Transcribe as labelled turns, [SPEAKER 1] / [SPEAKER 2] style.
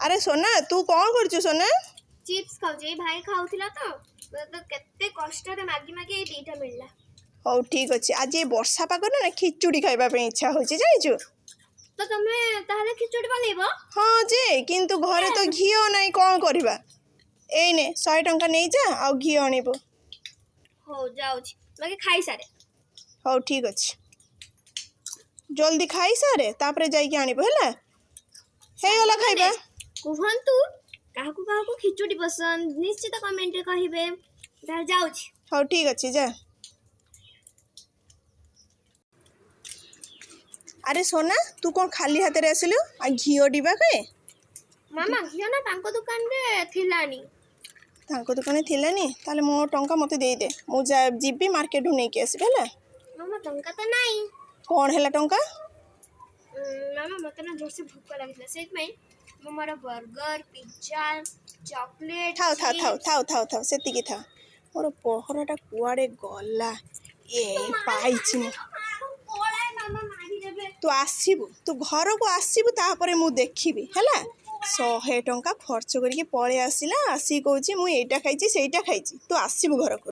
[SPEAKER 1] ଆରେ ସୋନା ତୁ କ'ଣ କରୁଛୁ ସୋନା?
[SPEAKER 2] ଚିପ୍ସ ଖାଉଛି। ଏଇ ଭାଇ ଖାଉଥିଲା ତ କେତେ କଷ୍ଟରେ ମାଗି ମାଗି ଏଇ ଦିଟା ମିଳିଲା।
[SPEAKER 1] ହଉ ଠିକ୍ ଅଛି। ଆଜି ଏ ବର୍ଷା ପାଗରେ ନା ଖିଚୁଡ଼ି ଖାଇବା ପାଇଁ ଇଚ୍ଛା ହେଉଛି ଜାଣିଛୁ।
[SPEAKER 2] ତ ତମେ ତାହେଲେ ଖିଚୁଡ଼ି ବନେଇବ?
[SPEAKER 1] ହଁ ଯେ କିନ୍ତୁ ଘରେ ତ ଘିଅ ନାହିଁ, କ'ଣ କରିବା? ଏଇନେ 100 ଟଙ୍କା ନେଇଯା ଆଉ ଘିଅ ଆଣିବୁ।
[SPEAKER 2] ହଉ ଯାଉଛି, ବାକି ଖାଇସାରେ।
[SPEAKER 1] ହଉ ଠିକ୍ ଅଛି, ଜଲ୍ଦି ଖାଇସାରେ ତାପରେ ଯାଇକି ଆଣିବୁ ହେଲା। ହେଇଗଲା ଖାଇବା।
[SPEAKER 2] କୁହନ୍ତୁ କାହାକୁ କାହାକୁ ଖିଚୁଡ଼ି ପସନ୍ଦ, ନିଶ୍ଚିତ କମେଣ୍ଟରେ କହିବେ। ତାହେଲେ ଯାଉଛି।
[SPEAKER 1] ହଉ ଠିକ୍ ଅଛି, ଯା। ଆରେ ସୋନା ତୁ କ'ଣ ଖାଲି ହାତରେ ଆସିଲୁ? ଆଉ ଘିଅ ଡିବା କାଏ?
[SPEAKER 2] ମାମା ଘିଅ ନା ତାଙ୍କ ଦୋକାନରେ ଥିଲାନି।
[SPEAKER 1] ତାଙ୍କ ଦୋକାନରେ ଥିଲାନି? ତାହେଲେ ମୋ ଟଙ୍କା ମୋତେ ଦେଇଦେ, ମୁଁ ଯିବି ମାର୍କେଟରୁ ନେଇକି ଆସିବି ହେଲା।
[SPEAKER 2] ମାମା ଟଙ୍କା ତ ନାହିଁ।
[SPEAKER 1] କ'ଣ ହେଲା ଟଙ୍କା?
[SPEAKER 2] ମାମା ମୋତେ ନା ଜୋରସେ ଭୋକ ଲାଗିଥିଲା, ସେଇଥିପାଇଁ ମୁଁ ମୋର ବର୍ଗର, ପିଜ୍ଜା, ଚକୋଲେଟ୍
[SPEAKER 1] ଥାଉ ସେତିକି ଥାଉ। ମୋର ପହରଟା କୁଆଡ଼େ ଗଲା? ପାଇଛି ମୁଁ। ତୁ ଆସିବୁ, ତୁ ଘରକୁ ଆସିବୁ, ତାପରେ ମୁଁ ଦେଖିବି ହେଲା। 100 ଟଙ୍କା ଖର୍ଚ୍ଚ କରିକି ପଳେଇ ଆସିଲା, ଆସିକି କହୁଛି ମୁଁ ଏଇଟା ଖାଇଛି ସେଇଟା ଖାଇଛି। ତୁ ଆସିବୁ ଘରକୁ।